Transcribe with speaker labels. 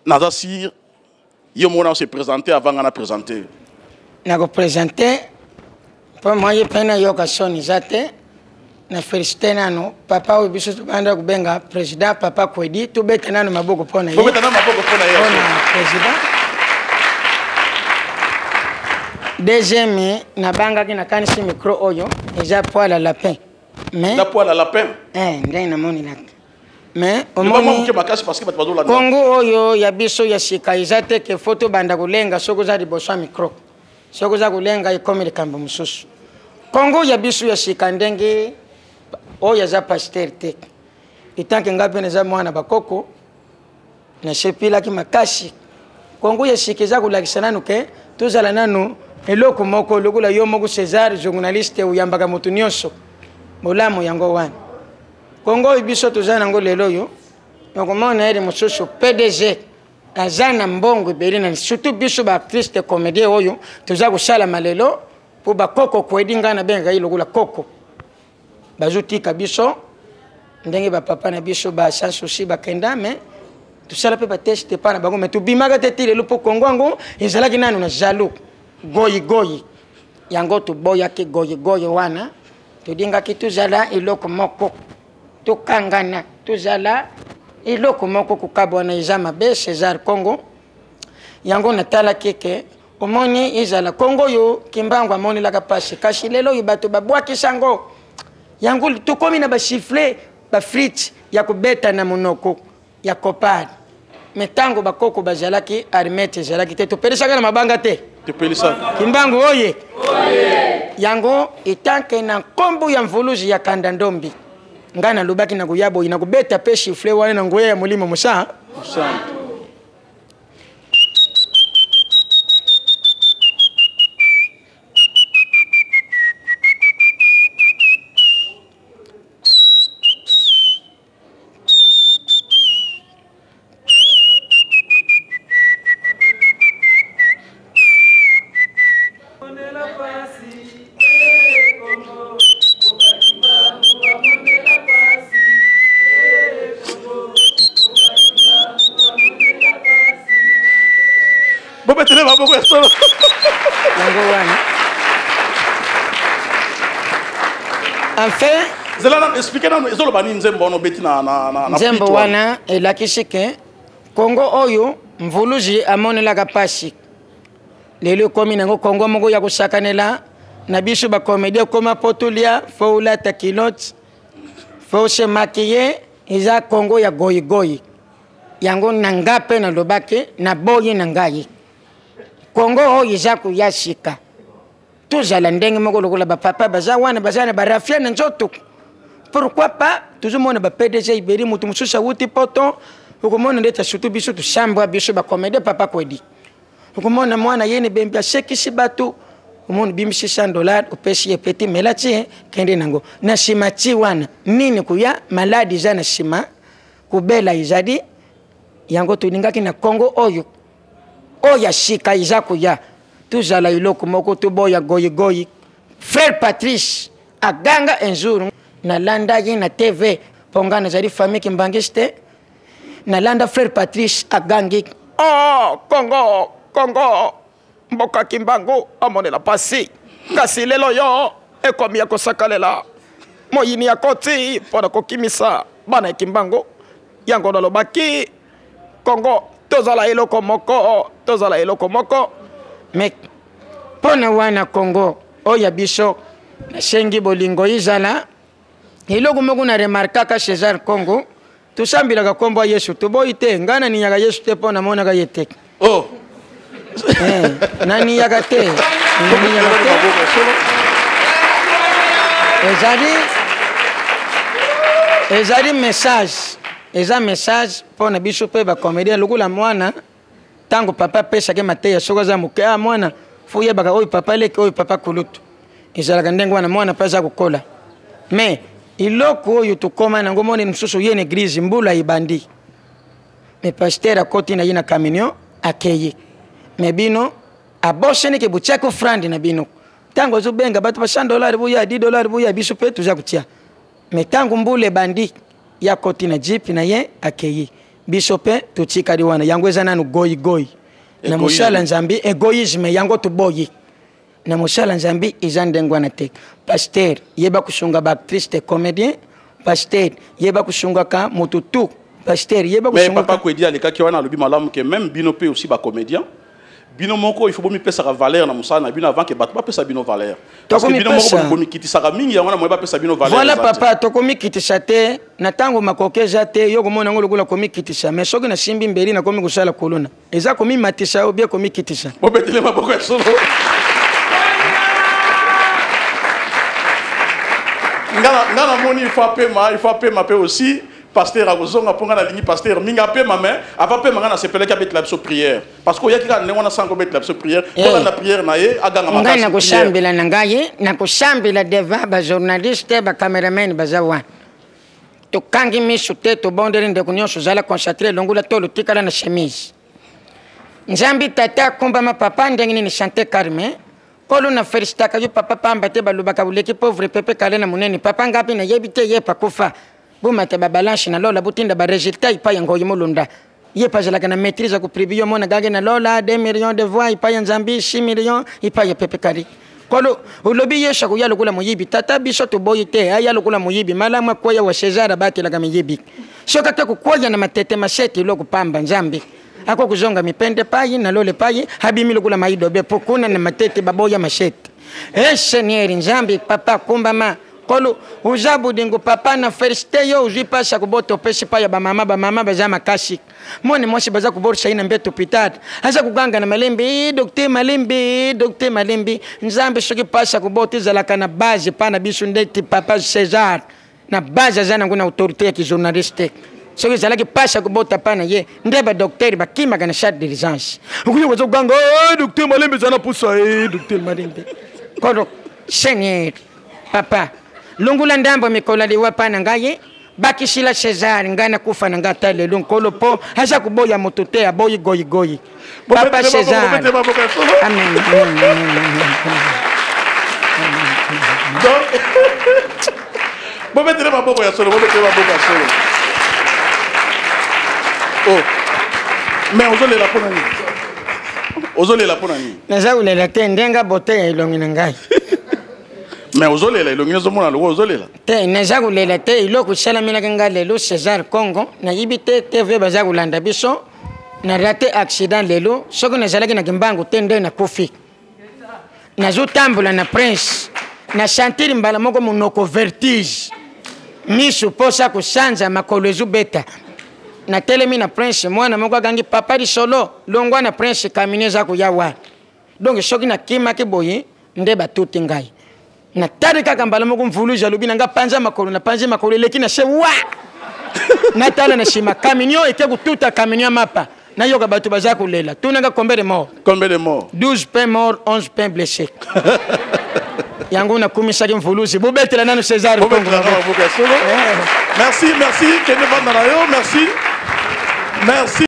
Speaker 1: Nazasir, on se présenter avant qu'on a présenté.
Speaker 2: Na ko présenté pour moi je pena yoka soni zate na félicité nano papa o biso banda kubenga président papa Kwedi to beta nano maboko pona ye.
Speaker 1: Beta nano maboko pona ye.
Speaker 2: Président. Deuxième na banga ki na kanisi micro oyo eza poil à lapin. Mais
Speaker 1: na poil à lapin.
Speaker 2: ndai na moni la. Mais au
Speaker 1: moins
Speaker 2: Congo oyo ya biso ya sika izate ke photo banda kulenga soko za liboso micro. Soko za kulenga ikomele kambo mususu. Congo ya biso ya sika ndenge oyo za pasteur tek. Itanke ngapi neza mwana bakoko na shepila ki makasi. Congo ya sika za kulakisana nuke tozala nanu eloko moko lokula yo moko César journaliste uyambaka mutu nyonso. Molamu yango wana. Congo ibiso tozana ngo lelo yo nokomona ere mususu PDG azana mbongo berina surtout biso ba artiste comédien oyo toza kusala malelo po ba koko kwedinga na benga ilokula koko bazutika biso ndenge ba papa na biso ba sans souci ba kenda mais tusala pe ba test pa na bango mais tubimaka te lelo po Congo ngo ezalaki nanu na jaloux goyi yango to boya ke goyi wana tudinga kitu zala iloko moko tukangana tuzala iloko moko kukabona izama be César Congo yango natala keke omoni izala Congo yo kimbango amoni la kapasi kasi lelo yibato babwaki sango yango tukomi na ba siffler ba frites ya kubeta na monoko ya kopad metango bakoko bazalaki armete zalaki te topelisa kana mabanga te
Speaker 1: topelisa
Speaker 2: kimbango oye yango itanke na kombo ya mvuluzi ya kandandombi ngana lubaki na kuyabo inakubeta pe shifle wane na ngoya ya mulimo musa enfin nzembo wana elakisike Congo oyo mvuluji amonelaka pasi lelo komi nango Congo moko ya kusakanela na biso ba comédien koma potulia fo ulata kilote fo se maquiller iza Congo ya goyi yango nangape na lobake na boyi nangayi Congo oyo iza kuyashika tuzala ndenge moko lokola ba papa baza wana bazana ba rafia na nzoto pourquoi pas toujours mona ba PDG iberi mutu mususa wuti poto ukomona ndeta surtout biso tu chambra biso ba comédie papa Kwedi ukomona mwana yene bembi ashekisi batu umoni bimisi $100 upesi petit melati kende nango na simati wana nini kuya maladi zana sima kubela izadi yango tuningaki na Congo oyo oya shika izako ya tuzala iloko moko to boya goyi frère Patrice aganga un jour na landa ye na TV pongana zari famille kimbangiste na landa frère Patrice agangi Congo mboka kimbango amonela pasi kasi lelo yo ekomi ya kosakalela moyini ya koti pona kokimisa bana kimbango yango lobaki Congo tozala iloko moko mais pona wana Congo oya biso na sengi bolingo izala iloko moko na remarkaka César Congo tusambilaka kombo Yesu tuboite ngana ni yaga Yesu te pona mona ga yete nani yaga te ezali message pona biso pe ba comédien lokula mwana tango papa pesa ke mateya soko za muke mwana fuye baka oy papa leke oy papa kulutu ezalaka ndenge wana mwana pesa kukola mais iloko oyo tukoma nango moni msusu yene église mbula ibandi mais pasteur akoti na yina camion akeye mais bino abosene ke buchako frandi na bino tango zo benga batu ba $100 buya $10 buya biso pe tuza kutia mais tango mbule bandi ya koti na jeep na ye akeye biso pe tutikali wana yango eza nanu goyi goyi na mosala nzambi egoïsme yango tuboyi na mosala nzambi eza ndenge wana te pasteur yeba kusunga ba actrice te comédien pasteur yeba kusunga ka motutu pasteur yeba kusunga
Speaker 1: mais papa ko dit aleka ki wana lobi malamu ke même bino pe aussi ba comédien bino moko il faut bomi pesa valeur na mosala na bino avant que bato ba pesa bino valeur parce que bino moko bomi kitisa mingi yango na mo ba pesa bino valeur
Speaker 2: voilà papa to komi kitisa te na tango makokeza te yo komona ngo lokola komi kitisa mais soki na simbi mbeli na komi kusala kolona eza komi matisa ou bien komi kitisa
Speaker 1: obetele maboko ya solo ngana moni il faut pema pe aussi pasteur agozonga ponga na lingi pasteur minga pe mama ava pe manga na sepele ka bet la prière parce que yaki ka ndengona sango bet la prière pour la prière na ye aganga makasi
Speaker 2: ngai na kushambila na ngai na kushambila deva ba journaliste ba cameraman bazawa to kangi misu te to bondere nde kunyoso zala concentrer longula tolo tikala na chemise nzambi tata komba ma papa ndengini ni chanter Carmen kolo na felicita ka yo papa pamba te balubaka buleki pauvre pepe kale na munene papa ngapi na yebite ye pakufa bumate ba balance na lola butinda ba resultat ipa yango yimulunda ye pa jala kana maîtrise ko pribio mona gage na lola 2 millions de voix ipa nzambi 6 millions ipa ye pepe kale kolo ulobi yesha ko yalo kula muyibi tata biso to boyite aya lokula muyibi malama kwa ya wa Cesar batela kama yibi soka ta ko kwa na matete maseti loko pamba nzambi ako kuzonga mipende payi na lole payi habimi lokula maido be pokuna na matete baboya mashete senieri nzambi papa kumba ma kolo uzabu dingo papa na felicite yo uzwi pasha kuboto pesi pa ya ba mama baza makasi moni moshi baza kuborsa ina mbeto pitata aza kuganga na malembe docteur malembe nzambe soki pasha kuboto zalaka na base pana bisu ndeti papa Cesar na base zana nguna autorité ya journaliste soki zalaki pasha kubota pana ye ndeba docteur bakima kana chat de licence ukuyo wazo kuganga docteur malembe zana pusa docteur malembe kodo senior papa lungula ndambo mikola liwa pana ngaye bakishila Cesar ngana kufa na ngata lelo nkolo po haja kuboya motote aboyi goyi papa Cesar amen
Speaker 1: bobetere maboko ya solo oh mais ozolela pona ni
Speaker 2: naza ulela te ndenga bote ya ilongi na ngai
Speaker 1: mais ozolela ilongi ezomona loko ozolela
Speaker 2: te naza kulela te iloko salamina kanga lelo Cesar Congo na yibite TV baza kulanda biso na rate accident lelo soko nazalaki na kimbangu te nde na kufi nazotambula na prince na santiri mbala moko monoko vertige misu posa kusanza makolo ezubeta na telemi na prince mwana moko akangi papa di solo longwa na prince kamine za kuyawa donc soki na kima ke boye nde batuti ngai na tari kaka mbala moko mvulu jalubi na nga panza makolo na panza makolo leki na se wa na tala na shima kaminyo eke kututa kaminyo mapa na yoka batu baza kulela tunanga combien de morts 12 pains morts 11 pains blessés yango na kumisaki mvuluzi bobetela nanu Cesar Congo
Speaker 1: merci kende banda na yo merci